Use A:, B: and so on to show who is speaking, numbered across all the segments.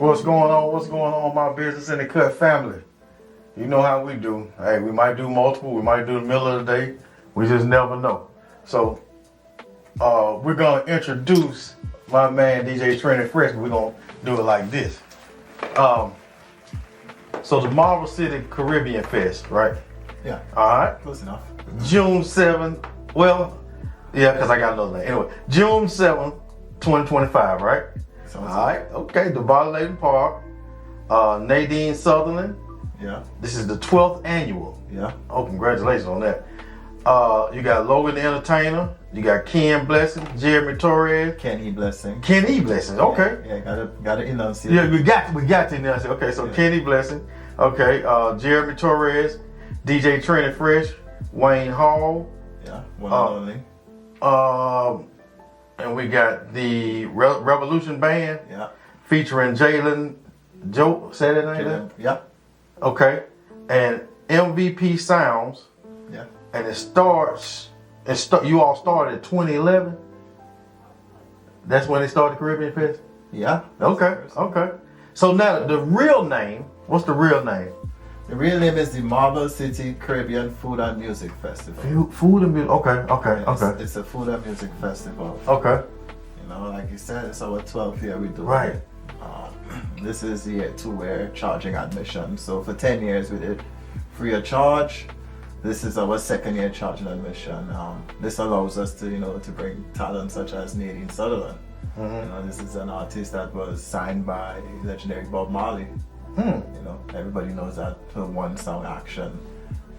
A: What's going on? What's going on, my business in the Kutt family? You know how we do. Hey, we might do multiple. We might do the middle of the day. We just never know. So, we're gonna introduce my man DJ Trini Fresh. We're gonna do it like this. So the Marble City Caribbean Fest, right?
B: Yeah.
A: All right.
B: Close enough.
A: June 7th. Well, yeah, because I got another name. Anyway, June 7th, 2025, right? All right. Okay. The Lady Park. Nadine Sutherland.
B: Yeah.
A: This is the 12th annual.
B: Yeah.
A: Oh, congratulations on that. You got Logan the Entertainer. You got Ken Blessing, Jeremy Torres.
B: Kenny Blessing.
A: Kenny Blessing. Okay.
B: Yeah, gotta enunciate.
A: Yeah, we got to enunciate. Okay, so yeah. Kenny Blessing. Okay. Jeremy Torres, DJ Trini Fresh, Wayne Hall.
B: Yeah. One and only.
A: And we got the Revolution Band.
B: Yeah.
A: Featuring Jalen Joe. Say that name.
B: Yeah.
A: Okay. And MVP Sounds.
B: Yeah.
A: And you all started in 2011? That's when they started the Caribbean Fest?
B: Yeah.
A: Okay. So now the real name, what's the real name?
B: The real name is the Marble City Caribbean Food and Music Festival.
A: Food and music, okay.
B: It's a food and music festival.
A: Okay.
B: You know, like you said, it's our 12th year we do
A: right.
B: it. This is year 2 we're charging admission. So for 10 years we did free of charge. This is our 2nd year charging admission. This allows us to, to bring talent such as Nadine Sutherland. Mm-hmm. This is an artist that was signed by legendary Bob Marley. Everybody knows that her one song Action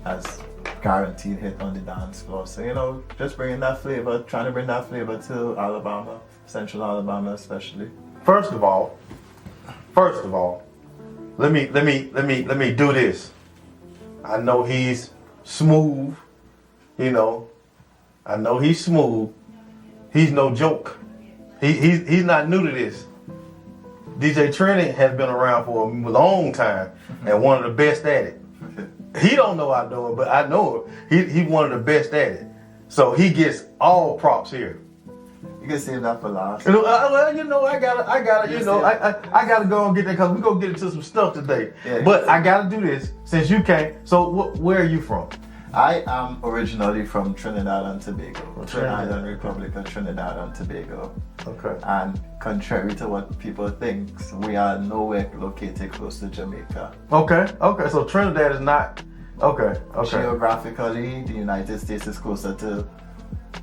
B: has guaranteed hit on the dance floor. So, just bringing that flavor, trying to bring that flavor to Alabama, Central Alabama especially.
A: First of all, let me do this. I know he's smooth, I know he's smooth. He's no joke. He's not new to this. DJ Trini has been around for a long time and one of the best at it. He don't know I know it, but I know it. He's one of the best at it. So he gets all props here.
B: You can save that for last.
A: I gotta, I gotta go and get that because we're gonna get into some stuff today. Yeah, but I gotta do this since you came. So where are you from?
B: I am originally from Trinidad and Tobago, Trinidad Republic of Trinidad and Tobago. Okay. And contrary to what people think, we are nowhere located close to Jamaica.
A: Okay. So Trinidad is not. Okay.
B: Geographically, the United States is closer to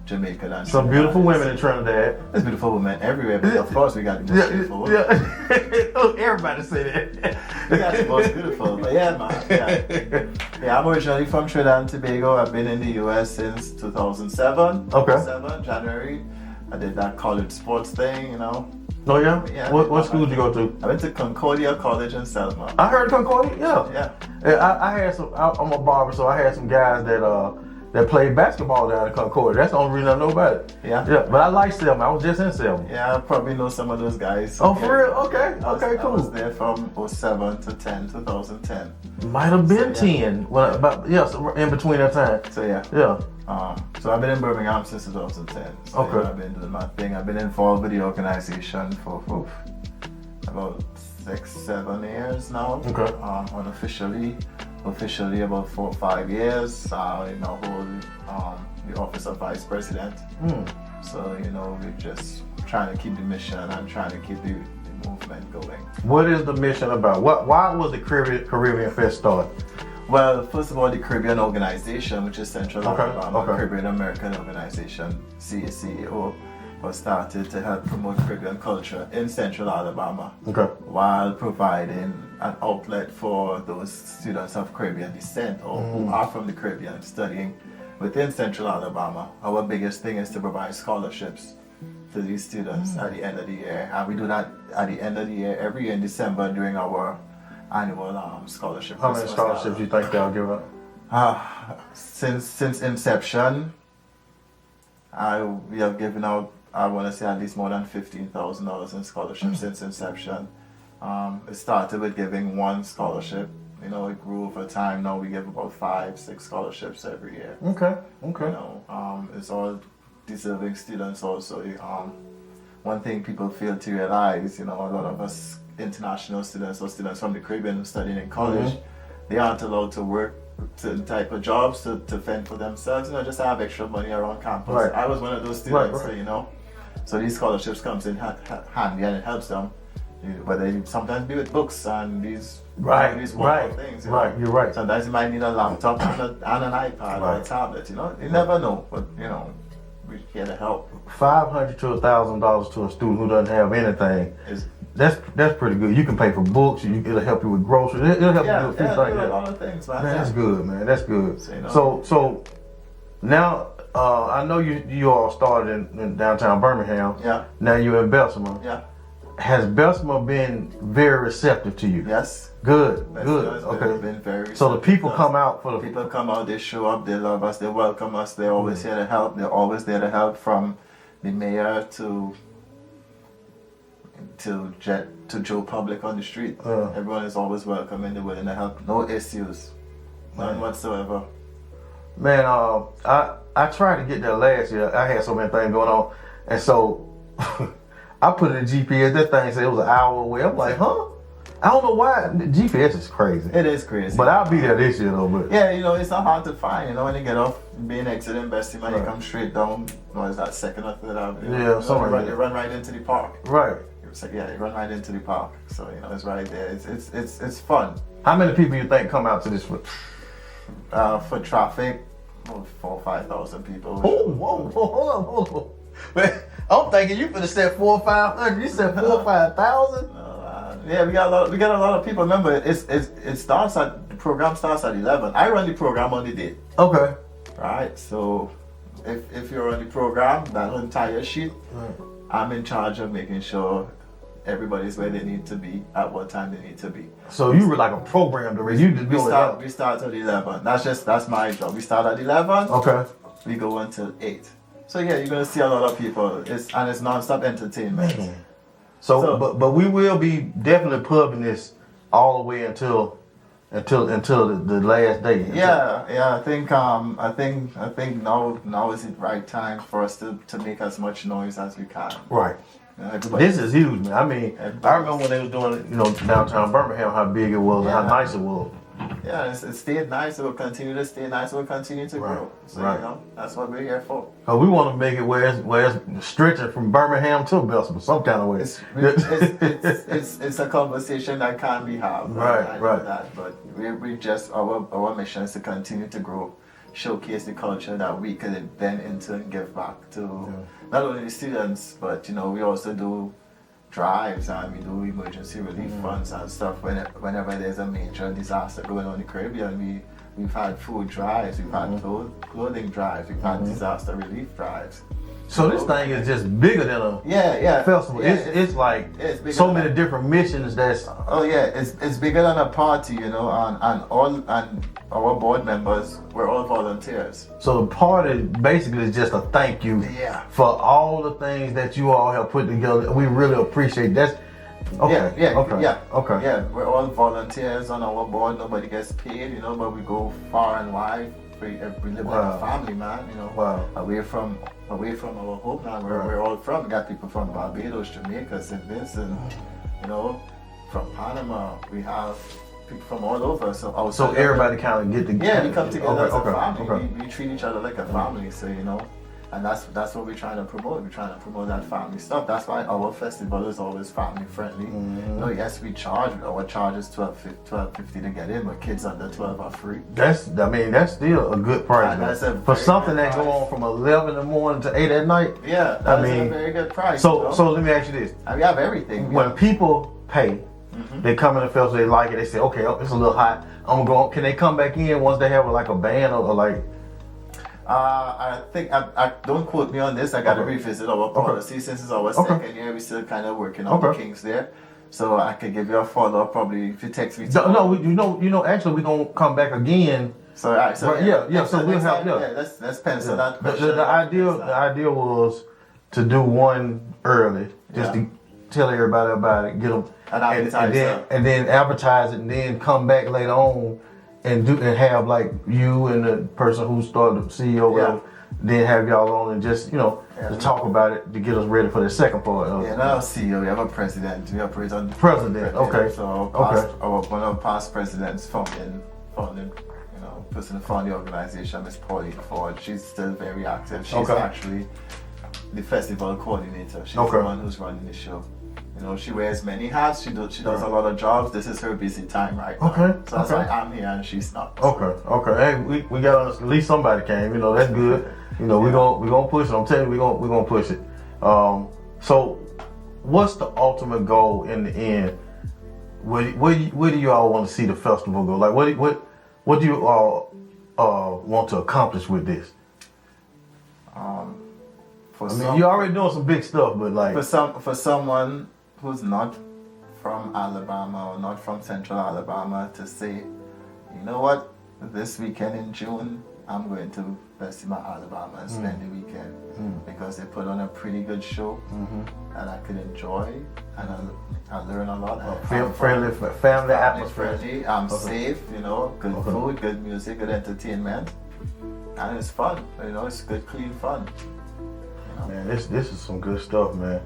B: Jamaica than
A: some Trinidad. Beautiful women in Trinidad.
B: There's beautiful women everywhere, but of course we got the most beautiful women.
A: Yeah. Everybody say that.
B: We got the most beautiful, but yeah, man. Yeah, I'm originally from Trinidad and Tobago. I've been in the US since 2007. Okay. January. I did that college sports thing,
A: Oh yeah? What school did you go to?
B: I went to Concordia College in Selma.
A: I heard Concordia, yeah. I had some, I'm a barber, so I had some guys that played basketball down in Concordia. That's the only reason I know about it. Yeah. But I like Selma. I was just in Selma.
B: Yeah, I probably know some of those guys.
A: Oh, for real? Okay, cool.
B: I was there from 07 to 2010.
A: Might have been 10. So in between that time.
B: So yeah. So I've been in Birmingham since 2010. So okay. I've been doing my thing. I've been involved with the organization for about 6-7 years now. Okay. Unofficially about 4 or 5 years. I hold the office of vice president. So we're just trying to keep the mission and trying to keep the movement going.
A: What is the mission about? Why was the Caribbean Fest started?
B: Well, first of all, the Caribbean Organization, which is Central Alabama, Caribbean American Organization, CEO, was started to help promote Caribbean culture in Central Alabama, while providing an outlet for those students of Caribbean descent or who are from the Caribbean studying within Central Alabama. Our biggest thing is to provide scholarships to these students at the end of the year, and we do that at the end of the year every year in December during our annual scholarship.
A: How many scholarships do you think they'll give up?
B: Since inception, we have given out, I want to say, at least more than $15,000 in scholarships since inception. It started with giving 1 scholarship. It grew over time. Now we give about 5-6 scholarships every year.
A: Okay.
B: It's all deserving students also. one thing people fail to realize, you know, a lot of us international students or students from the Caribbean who studying in college, they aren't allowed to work certain type of jobs to fend for themselves, you know, just to have extra money around campus.
A: Right.
B: I was one of those students,
A: Right.
B: so, you know, so these scholarships comes in handy and it helps them. But they sometimes be with books and these wonderful things. You know?
A: You're right.
B: Sometimes you might need a laptop and an iPad or a tablet. You know, you never know. But you know, we're here to help.
A: $500 to $1,000 to a student who doesn't have anything. That's pretty good. You can pay for books. It'll help you with groceries. It'll help you do a few things.
B: A lot of things, man.
A: Man, that's good, man. That's good.
B: So, you know,
A: So now I know you all started in downtown Birmingham.
B: Yeah.
A: Now you're in Bessemer.
B: Yeah.
A: Has Bessemer been very receptive to you?
B: Yes.
A: Good.
B: It's
A: Okay.
B: been very
A: So the people come out for the
B: people come out, they show up, they love us, they welcome us, they're always here to help. They're always there to help, from the mayor to Joe Public on the street. Everyone is always welcome and they're willing to help. No issues, none whatsoever.
A: Man, I tried to get there last year. I had so many things going on, and so I put in the GPS. That thing said it was an hour away. I'm like, huh? I don't know why. The GPS is crazy.
B: It is crazy.
A: But I'll be there this year though. But
B: yeah, you know, it's not hard to find. You know, when you get off being exit in Bessemer, you come straight down. What is that, Second or Third Avenue?
A: Yeah, something like that.
B: You run right into the park.
A: Right.
B: It's like, yeah, you run right into the park. So you know, it's right there. It's fun.
A: How many people you think come out to this?
B: For traffic, 4,000 or 5,000 people.
A: Oh, whoa, hold on. Man, I'm thinking you finna say 400 or 500. You said 4,000 or 5,000.
B: Yeah, we got a lot of people. Remember, the program starts at 11. I run the program on the day.
A: Okay.
B: Right. So if you're on the program, that entire sheet, I'm in charge of making sure everybody's where they need to be at what time they need to be.
A: So you were like a program director. You just
B: we start at 11. That's my job. We start at 11.
A: Okay.
B: We go until 8. So yeah, you're gonna see a lot of people. It's non-stop entertainment.
A: Man. So but we will be definitely pubbing this all the way until the last day.
B: Yeah. I think now is the right time for us to make as much noise as we can.
A: Right. This is huge, man. I mean, I remember when they was doing, downtown Birmingham, how big it was, and how nice it was.
B: Yeah, it stayed nice. It will continue to stay nice. It will continue to grow. So that's what we're here for.
A: We want to make it where it's stretching from Birmingham to Bessemer, some kind of way.
B: It's a conversation that can be had.
A: Right.
B: That, but we just our mission is to continue to grow, showcase the culture that we could then in turn give back to not only the students, but we also do drives and we do emergency relief funds and stuff. Whenever there's a major disaster going on in the Caribbean, we've had food drives, we've had clothing drives, we've had disaster relief drives.
A: So this thing is just bigger than a festival.
B: Yeah,
A: it's like so many different missions.
B: It's bigger than a party, and our board members, we're all volunteers.
A: So the party basically is just a thank you for all the things that you all have put together. We really appreciate that. Okay.
B: Yeah, we're all volunteers on our board. Nobody gets paid, but we go far and wide. We live like a family, man. Away from our homeland, where we're all from. We got people from Barbados, Jamaica, St. Vincent, from Panama. We have people from all over. So
A: everybody kind of get together.
B: Yeah, we come together as a family. We treat each other like a family. So and that's what we're trying to promote. We're trying to promote that family stuff. That's why our festival is always family friendly. Yes, we charge. Our charge is $12.50 to get in, but kids under 12 are free.
A: That's still a good price. For something that go on from 11 in the morning to 8 at night.
B: Yeah, that's a very good price.
A: So let me ask you this:
B: we have everything.
A: When people pay, they come in the festival, they like it. They say, okay, it's a little hot. I'm gonna go. Can they come back in once they have like a band or like?
B: I think I don't quote me on this. I got to revisit our policy since it's our second year. We're still kind of working on the kinks there, so I could give you a follow up probably if you text me.
A: Actually, we're gonna come back again.
B: So we'll have let's pencil that.
A: The idea was to do one early, just to tell everybody about it, get them and then advertise it, and then come back later on. And have like you and the person who started the CEO, then have y'all on and just to talk about it to get us ready for the second part.
B: Yeah, not our CEO, we have a president. We operate on
A: president. Okay.
B: So one of our past presidents founding, person who founded the organization is Pauline Ford. She's still very active. She's actually the festival coordinator. She's the one who's running the show. She wears many hats. She does a lot of jobs. This is her busy time right now. So that's why I'm here and she's not.
A: Okay. Hey, we got at least somebody came. That's good. We gonna push it. I'm telling you, we gonna push it. So, what's the ultimate goal in the end? Where do you all want to see the festival go? Like, what do you all want to accomplish with this? You're already doing some big stuff, but like
B: for someone who's not from Alabama or not from Central Alabama to say, you know what, this weekend in June, I'm going to Bessemer, Alabama and spend the weekend because they put on a pretty good show and I could enjoy and I learn a lot.
A: Family atmosphere.
B: Friendly, I'm safe, good food, good music, good entertainment, and it's fun. It's good, clean fun.
A: Man, this is some good stuff, man.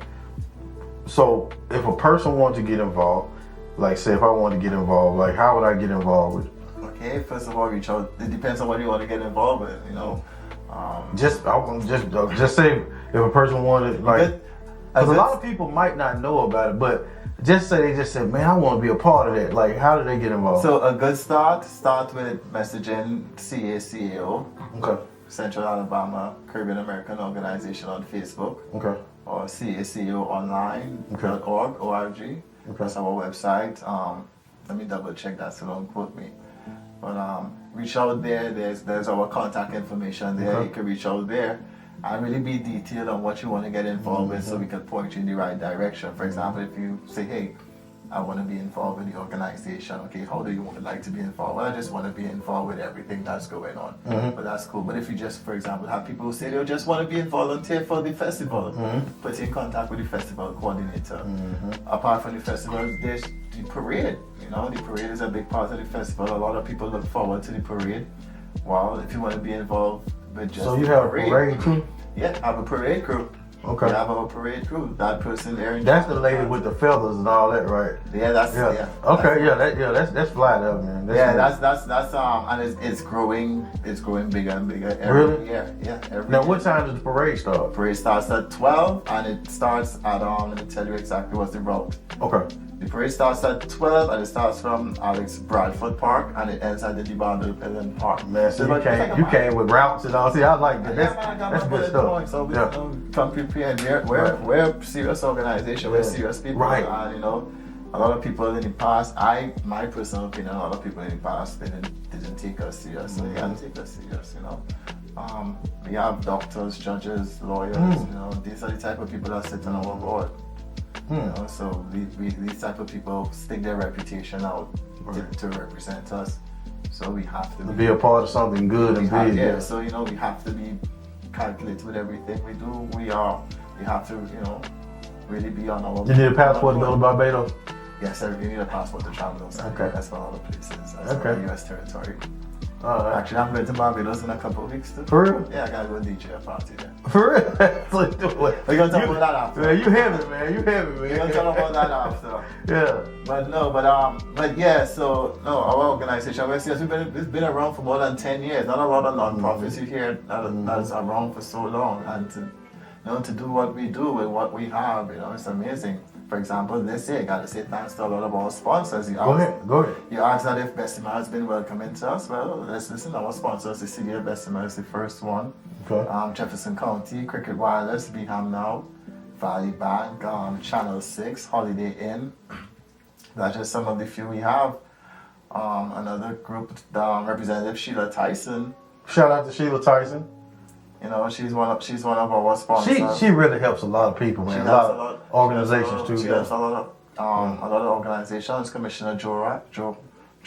A: So, if a person wants to get involved, like say if I want to get involved, like how would I get involved with it?
B: Okay, first of all, reach out. It depends on what you want to get involved with,
A: Just say if a person wanted, like, because a lot of people might not know about it, but just say they just said, man, I want to be a part of that. Like, how do they get involved?
B: So a good start with messaging CACAO.
A: Okay.
B: Central Alabama Caribbean American Organization on Facebook. Okay. Or CACOonline.org, ORG. Okay. That's our website. Let me double check that so don't quote me. But reach out there. There's our contact information there. You can reach out there and really be detailed on what you want to get involved with so we can point you in the right direction. For example, if you say, hey, I want to be involved with the organization. Okay, how do you like to be involved? Well, I just want to be involved with everything that's going on. But that's cool. But if you just, for example, have people who say they just want to be a volunteer for the festival, put you in contact with the festival coordinator. Apart from the festival, there's the parade. The parade is a big part of the festival. A lot of people look forward to the parade. Well, if you want to be involved with just
A: so you have a parade crew?
B: Yeah, I have a parade crew. Okay. We have our parade crew. That person there.
A: That's the lady with the feathers and all that, right?
B: Yeah, that's
A: Okay, that's fly up, man.
B: That's and it's growing bigger and bigger every year. Yeah, every
A: Now,
B: year.
A: what time does the parade start?
B: The parade starts at 12 and it starts at let me tell you exactly what's the route. Okay. The parade starts at 12 and it starts from Alex Bradford Park and it ends at the DeBardo Pelham Park.
A: Man, so you came with routes and all. See, I like that. That's good stuff.
B: So we come prepared. We're a serious organization. We're serious people. Right. And a lot of people in the past, my personal opinion, a lot of people in the past didn't take us serious. So you gotta take us serious, We have doctors, judges, lawyers, these are the type of people that sit on our board. So these type of people stick their reputation out to represent us. So we have to
A: be a part of something good and big.
B: Yeah, so we have to be calculated with everything we do. We have to, really be on our.
A: You need a passport to go to Barbados?
B: Yes, you need a passport to travel outside. Okay. That's for all the places. That's for U.S. territory. Actually, I'm going to Barbados in a couple of weeks too.
A: For real?
B: Yeah, I gotta go DJ a party there.
A: For real? We're
B: gonna talk about that after.
A: Man, you heavy, man.
B: We're gonna talk about that after.
A: Yeah.
B: But yeah. So our organization, it's been around for more than 10 years. Not a lot of non-profits you hear that's around for so long, and to do what we do with what we have, it's amazing. For example, this year, I got to say thanks to a lot of our sponsors. Go ahead. You asked that if Bessemer has been welcoming to us. Well, let's listen. Our sponsors, the city of Bessemer is the first one. Okay. Jefferson County, Cricket Wireless, Birmingham Now, Valley Bank, Channel 6, Holiday Inn. That's just some of the few we have. Another group, Representative Sheila Tyson.
A: Shout out to Sheila Tyson.
B: She's one of our sponsors.
A: She really helps a lot of people, man. A lot of organizations too.
B: She helps a lot of organizations. Commissioner Joe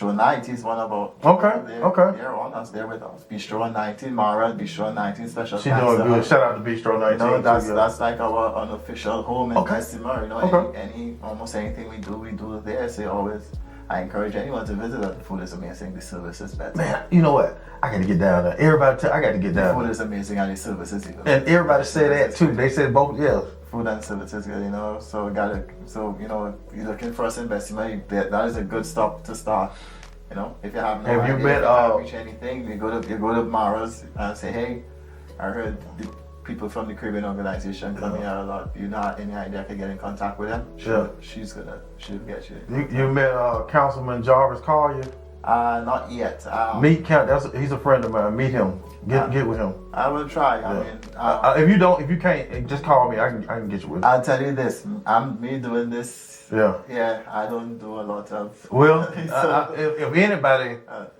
B: Knight, he's one of our. They're on us. They're with us. Bistro 19, Mara, Bistro 19 special.
A: She's doing good. Shout out to Bistro 19.
B: That's like our unofficial home in Bessemer. Almost anything we do there. So always I encourage anyone to visit us. The food is amazing. The service is better.
A: Man, you know what? I got to get down there. Everybody, I got to get
B: The
A: down
B: food
A: there.
B: is amazing and the service is even.
A: And everybody said that too. They said both, yeah.
B: Food and service is good, you know. So you know, if you're looking for us investment, that is a good stop to start. You know, if you have no
A: Have you
B: idea,
A: been,
B: if you can't reach anything, you go to Mara's and say, hey, I heard the people from the Caribbean organization come here a lot. You not any idea I could get in contact with them? She'll get you.
A: You met Councilman Jarvis Collier?
B: Not yet.
A: He's a friend of mine. Meet him. Get with him.
B: I will try.
A: Yeah. If you can't, just call me. I can get you with him.
B: I'll tell you this. Me doing this.
A: Yeah.
B: Yeah, I don't do a lot of.
A: Well, if anybody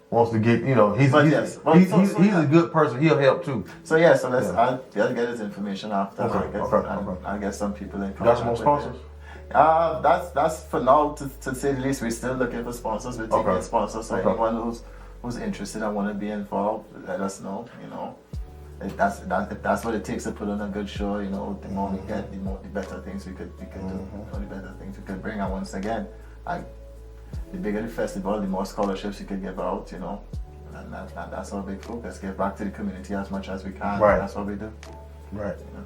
A: wants to get, he's a good person. He'll help too.
B: So I'll get his information after.
A: Okay.
B: I'll get some people in contact.
A: Got some more sponsors?
B: That's for now. To say the least, we're still looking for sponsors. We're taking sponsors. So anyone who's interested and want to be involved, let us know. You know, if that's what it takes to put on a good show. You know, the more we get, the better things we could do. The better things we could bring. And once again, the bigger the festival, the more scholarships you could give out. You know, and that's our big focus. Give back to the community as much as we can.
A: Right.
B: That's what we do.
A: Right. You know?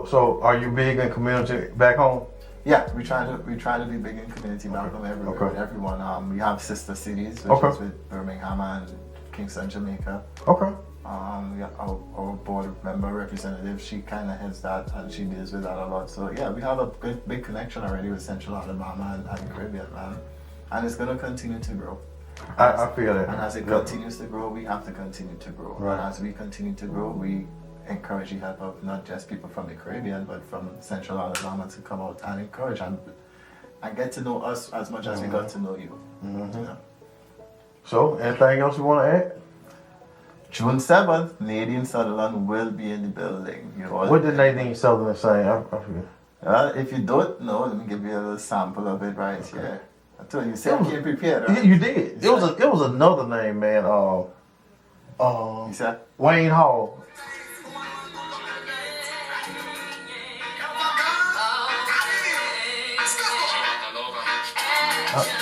A: So are you big in community back home?
B: Yeah, we try to be big in community back home everywhere with everyone. We have sister cities, which is with Birmingham and Kingston, Jamaica.
A: Okay.
B: We got our board member representative. She kind of heads that, and she deals with that a lot. So yeah, we have a big connection already with Central Alabama and the Caribbean, man. And it's gonna continue to grow.
A: I feel that.
B: And as it continues to grow, we have to continue to grow.
A: Right.
B: And as we continue to grow, we encourage the help of not just people from the Caribbean, but from Central Alabama to come out and encourage and get to know us as much as we got to know you.
A: Mm-hmm.
B: You know?
A: So, anything else you want to add?
B: June 7th, Nadine Sutherland will be in the building.
A: What did Nadine Sutherland say? I forget.
B: If you don't know, let me give you a little sample of it right here. I told you, I came prepared. Right?
A: You did. It was another name, man.
B: You said?
A: Wayne Hall.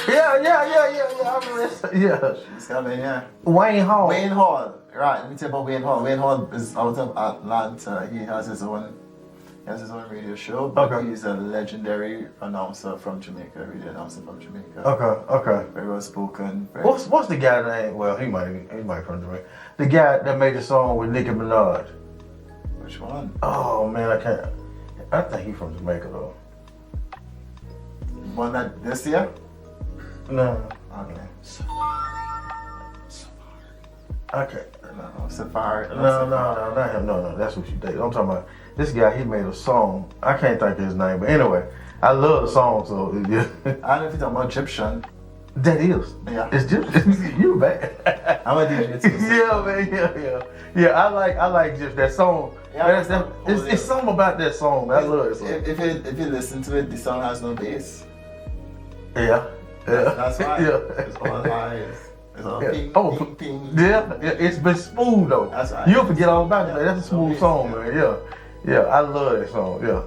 A: Yeah. I remember. Yeah.
B: She's coming, yeah.
A: Wayne Hall.
B: Wayne Hall. Right, let me tell you about Wayne Hall. Wayne Hall is out of Atlanta. He has his own radio show, but he's a legendary announcer from Jamaica, radio announcer from Jamaica.
A: Okay.
B: Very well spoken.
A: What's the guy name? Well, he might from Jamaica. The guy that made the song with Nicki Minaj.
B: Which one?
A: Oh man, I can't. I think he's from Jamaica though.
B: One that this year?
A: No.
B: Okay.
A: Okay.
B: No, Safari.
A: No, not him. No, that's what you did. I'm talking about this guy. He made a song. I can't think of his name, but anyway, I love the song. So yeah.
B: I don't know if you're talking about Egyptian.
A: That is.
B: Yeah.
A: It's just you bad.
B: I'm a DJ too.
A: Yeah, man. Yeah. I like just that song.
B: Yeah,
A: it's something about that song. Man. I love it.
B: If you listen to it, the song has no bass.
A: Yeah.
B: That's why.
A: Yeah.
B: It's all highs. It's all ping, ping, ping.
A: Yeah. It's been smooth though.
B: That's right.
A: You'll forget all about it, man. That's a smooth song, man. Yeah. I love that song. Yeah.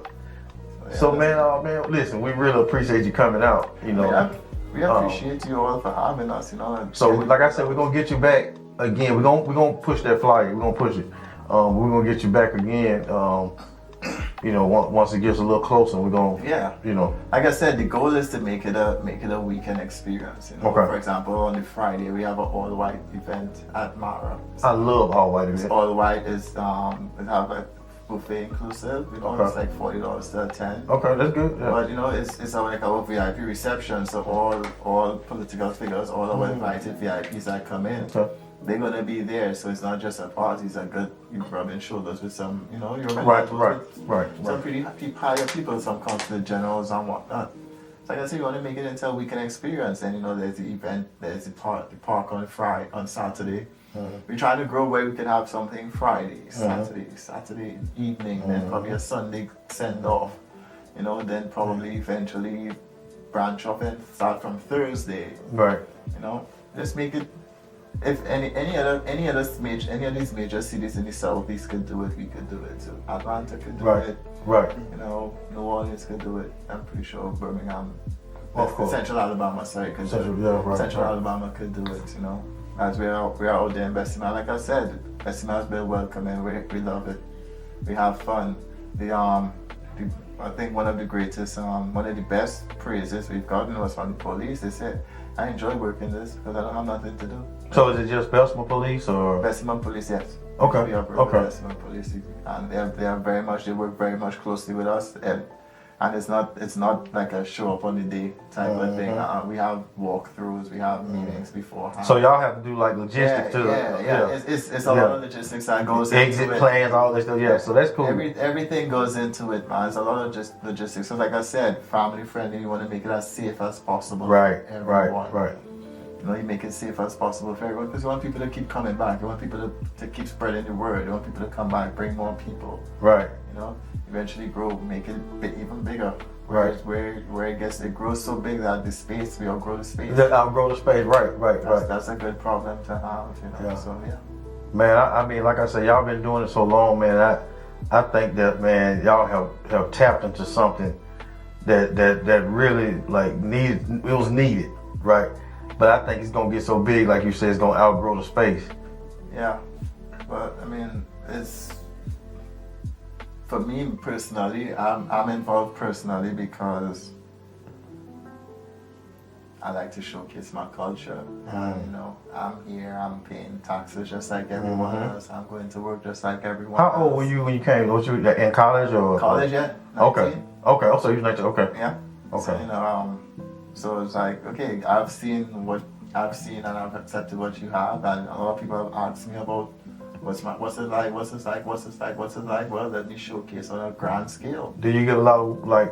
A: So man, listen, we really appreciate you coming out. You know.
B: We appreciate you all for having us. You know.
A: So like I said, we're gonna get you back again. We're gonna push that flyer. We're gonna push it. We're gonna get you back again. Once it gets a little closer, we're gonna.
B: Like I said, the goal is to make it a weekend experience. You know?
A: Okay.
B: For example, on the Friday we have an all white event at Mara.
A: I love all white events.
B: All white is we have a buffet inclusive. It's like $40 to attend.
A: Okay, that's good. Yeah.
B: But it's like our VIP reception. So all political figures, all our invited VIPs that come in. Okay. They're gonna be there, so it's not just a party. It's a good rubbing shoulders with some,
A: right.
B: Some pretty higher people, some consulate generals and whatnot. So like I said, you want to make it into a weekend experience, and there's the event, there's the park on Saturday. We try to grow where we could have something Friday, Saturday evening, then probably a Sunday send off. Then probably eventually branch off and start from Thursday.
A: Right.
B: Just make it. If any of these major cities in the Southeast could do it, we could do it too. Atlanta could do it.
A: Right.
B: New Orleans could do it. I'm pretty sure Birmingham
A: Of course.
B: Central Alabama, sorry, because Central Alabama could do it, you know. As we are out there in Bessemer. Like I said, Bessemer has been welcoming. We love it. We have fun. I think one of the best praises we've gotten was from the police. They said, I enjoy working this because I don't have nothing to do.
A: So is it just Bessemer Police or?
B: Bessemer Police, yes.
A: Okay.
B: We operate with Bessemer Police, and they work very much closely with us, and it's not like a show up on the day type of thing. We have walkthroughs, we have meetings beforehand.
A: So y'all have to do like logistics too.
B: Yeah. It's a lot of logistics that goes into
A: exit plans, all this stuff. Yeah, so that's cool.
B: Everything goes into it, man. It's a lot of just logistics. So like I said, family friendly. You want to make it as safe as possible.
A: Right.
B: You know, you make it safe as possible for everyone because you want people to keep coming back. You want people to keep spreading the word. You want people to come back, bring more people.
A: Right.
B: You know, eventually grow, make it even bigger.
A: Right.
B: Where it grows so big that the space, we outgrow the space.
A: Outgrow the space, right.
B: That's a good problem to have, you know.
A: Yeah.
B: So yeah.
A: Man, I mean, like I said, y'all been doing it so long, man. I think that, man, y'all have tapped into something that really like was needed, right? But I think it's gonna get so big, like you said, it's gonna outgrow the space.
B: Yeah, but I mean, for me personally, I'm involved personally because I like to showcase my culture. You know, I'm here, I'm paying taxes just like everyone else. I'm going to work just like everyone else.
A: How old were you when you came? Was you in college or?
B: College, yeah. 19.
A: Okay. Oh, so you was 19. Okay.
B: Yeah.
A: Okay.
B: So, you know, so it's like, okay, I've seen and I've accepted what you have, and a lot of people have asked me about what's it like. Well, let me showcase on a grand scale.
A: Do you get a lot of like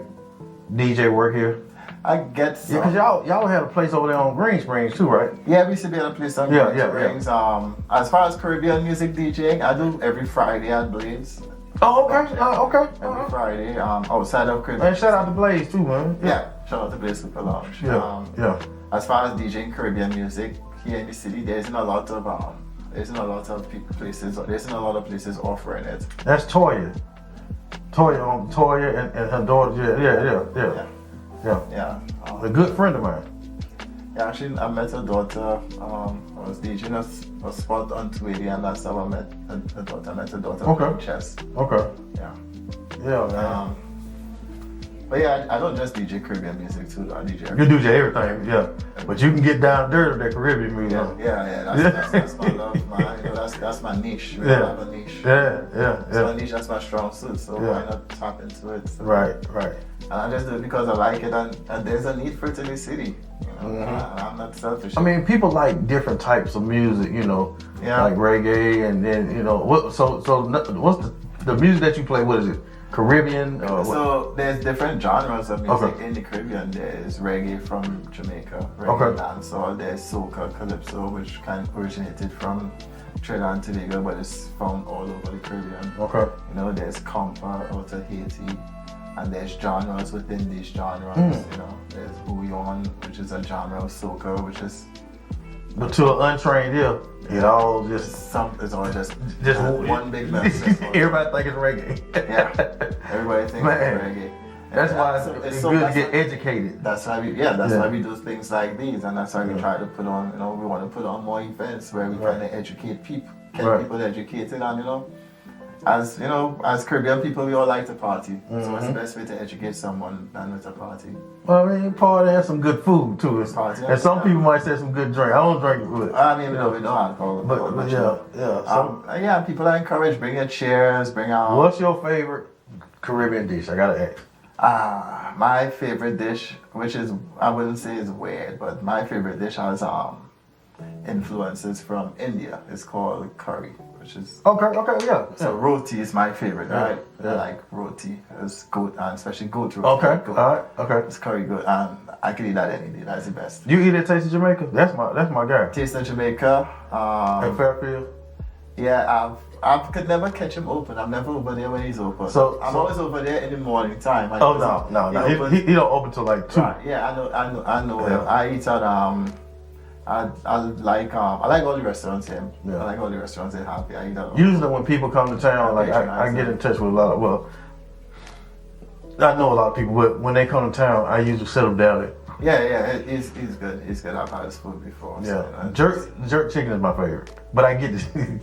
A: DJ work here?
B: I get some.
A: Yeah, cause y'all had a place over there on Green Springs too, right?
B: Yeah, we used to be at a place on Green Springs. As far as Caribbean music DJing, I do every Friday at Blaze.
A: Oh, okay. Okay.
B: Every Friday, outside of Caribbean.
A: And shout out to Blaze too, man.
B: Yeah, shout out to Blaze Super Lounge.
A: Yeah.
B: As far as DJing Caribbean music here in the city, there isn't a lot of places offering it.
A: That's Toya and her daughter. Yeah. A good friend of mine.
B: Yeah, actually, I met her daughter. I was DJing a spot on 280, and that's how I met her daughter. I met her daughter playing chess.
A: Okay.
B: Yeah,
A: man.
B: But yeah, I don't just DJ Caribbean music too. I DJ everything.
A: You DJ everything, yeah. But you can get down dirty with that Caribbean music.
B: Yeah. That's my love, man. You know, that's my niche. I have a niche.
A: Yeah.
B: That's my niche. That's my strong suit. So why not tap into it? So.
A: Right.
B: And I just do it because I like it, and there's a need for it in the city. You know, I'm not selfish.
A: I mean, people like different types of music. You know, like reggae, and then you know what. So what's the music that you play? What is it? Caribbean?
B: So there's different genres of music in the Caribbean. There's reggae from Jamaica, reggae dancehall. There's soca, calypso, which kind of originated from Trinidad and Tobago, but it's found all over the Caribbean.
A: Okay.
B: You know, there's compa out of Haiti, and there's genres within these genres. You know, there's bouillon, which is a genre of soca, which is.
A: But to an untrained ear, it all just
B: it's just one big mess.
A: Everybody think it's reggae.
B: Yeah, everybody thinks it's reggae.
A: That's why it's good to get educated.
B: That's why why we do things like these, and that's why we try to put on. You know, we want to put on more events where we kind of educate people, get people educated, and you know, as Caribbean people, we all like to party. So what's the best way to educate someone than with a party?
A: Well, I mean, party and some good food too. And some people might say some good drink. I don't drink good.
B: I mean, we know alcohol. But people are encouraged. Bring your chairs. Bring out.
A: What's your favorite Caribbean dish? I gotta ask.
B: My favorite dish, which is I wouldn't say is weird, but my favorite dish has influences from India. It's called curry. Which is
A: okay.
B: So roti is my favorite, right? I like roti. It's goat, and especially goat roti.
A: Okay,
B: goat.
A: all right, okay.
B: It's curry goat, and I can eat that any day. That's the best.
A: You eat at Taste of Jamaica? That's my guy.
B: Taste of Jamaica.
A: At Fairfield.
B: Yeah, I could never catch him open. I'm never over there when he's open. So I'm always over there in the morning time.
A: No. He don't open till like 2.
B: Right, yeah, I know. Yeah. I eat at I like all the restaurants here. I like all the restaurants they have here. I eat at
A: usually when people come to town, like I get in touch with a lot of, I know a lot of people, but when they come to town, I usually sit them down
B: Yeah, he's good. He's good. I've had his food before.
A: Yeah,
B: So,
A: jerk chicken is my favorite. But I get this. And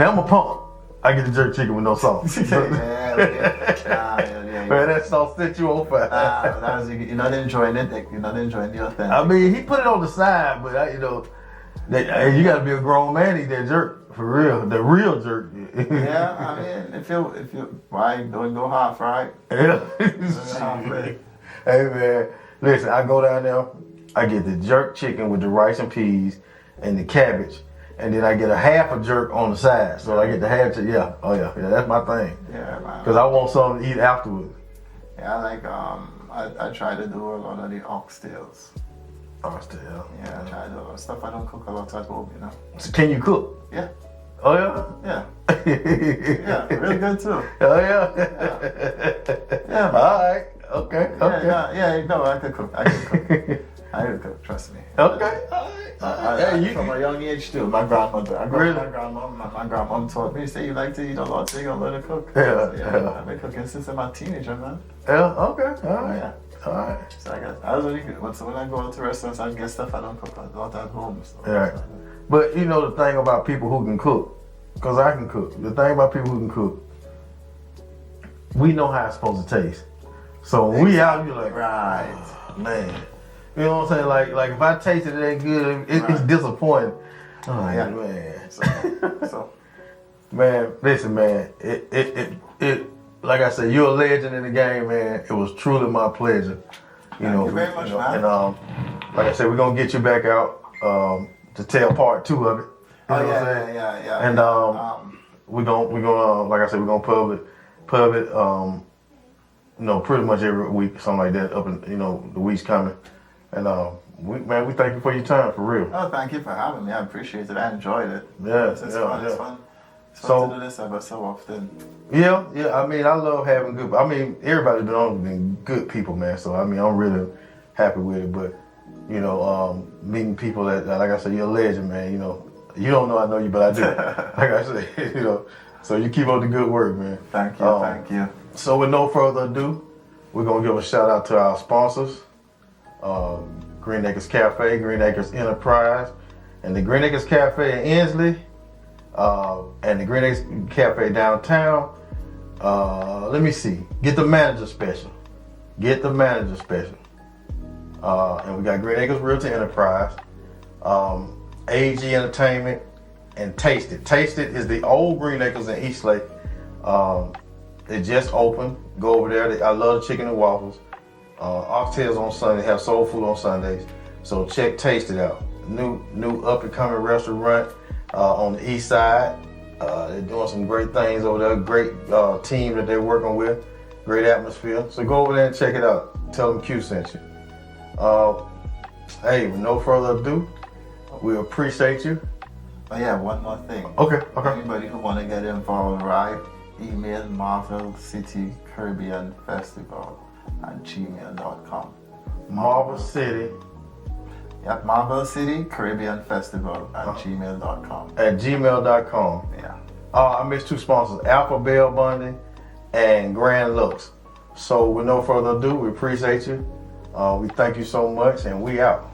A: I'm a punk. I get the jerk chicken with no sauce.
B: yeah.
A: Man, that sauce set you on fire.
B: You're not enjoying it. You're not enjoying the authentic.
A: I mean, he put it on the side, but you got to be a grown man to eat that jerk for real. The real jerk.
B: Yeah, I mean, if you why don't go half right?
A: Yeah. Hey man, listen, I go down there, I get the jerk chicken with the rice and peas and the cabbage, and then I get a half a jerk on the side. So I get the half. Yeah, that's my thing.
B: Yeah, man.
A: Cause I want something to eat afterwards.
B: Yeah, I try to do a lot of the oxtails.
A: Oxtail.
B: Yeah, I try to do a lot of stuff. I don't cook a lot at home, you know.
A: So can you cook?
B: Yeah.
A: Oh yeah.
B: Yeah. Yeah, really good too.
A: Oh yeah.
B: Yeah.
A: All right. Okay.
B: Yeah. No, I can cook. I can cook. Trust me.
A: Okay.
B: From a young age too. My grandmother. My grandmom taught me. Say you like to eat a lot, so you're gonna learn to cook.
A: Yeah.
B: I've been cooking since I'm a teenager, man.
A: Yeah. Okay. All right.
B: Yeah.
A: All right.
B: So I was really good. So when I go out to restaurants, I get stuff I don't cook a lot at home. So.
A: All right. But you know the thing about people who can cook, because I can cook. The thing about people who can cook, we know how it's supposed to taste. So when we out, you're like,
B: right,
A: man. You know what I'm saying? Like if I taste it ain't good, it's disappointing. I'm like, man.
B: So,
A: man, listen, man. It. Like I said, you're a legend in the game, man. It was truly my pleasure.
B: Thank you very much, man.
A: And like I said, we're gonna get you back out to tell part 2 of it. You know what I'm saying?
B: Yeah.
A: And we're gonna like I said, we're gonna pub it pretty much every week, something like that, up in the weeks coming. And we thank you for your time, for real.
B: Oh, thank you for having me. I appreciate it. I enjoyed it.
A: Yeah,
B: it's fun. It's fun. It's
A: So-
B: fun to do this ever so often.
A: Yeah. I mean, I love having good. I mean, everybody's been good people, man. So I mean, I'm really happy with it. But meeting people that, like I said, you're a legend, man. You don't know I know you, but I do. Like I said, So you keep up the good work, man.
B: Thank you. Thank you.
A: So with no further ado, we're gonna give a shout out to our sponsors, Green Acres Cafe, Green Acres Enterprise, and the Green Acres Cafe in Inslee, and the Green Acres Cafe downtown. Let me see. Get the manager special. And we got Green Acres Realty Enterprise, AEG Entertainment, and Taste It. Taste It is the old Green Acres in Eastlake. It just opened. Go over there. I love the chicken and waffles. Oxtails on Sunday. Have soul food on Sundays. So check Taste It out. New up and coming restaurant on the east side. They're doing some great things over there. Great team that they're working with. Great atmosphere. So go over there and check it out. Tell them Q sent you. Hey, with no further ado, we appreciate you.
B: Oh yeah, one more thing.
A: Okay.
B: Anybody who want to get involved, right? Email Marvel City Caribbean Festival at gmail.com.
A: Marvel City.
B: Yep, Marvel City Caribbean Festival at gmail.com.
A: At gmail.com.
B: Yeah.
A: I missed 2 sponsors, Alpha Bell Bundy and Grand Lux. So with no further ado, we appreciate you. We thank you so much, and we out.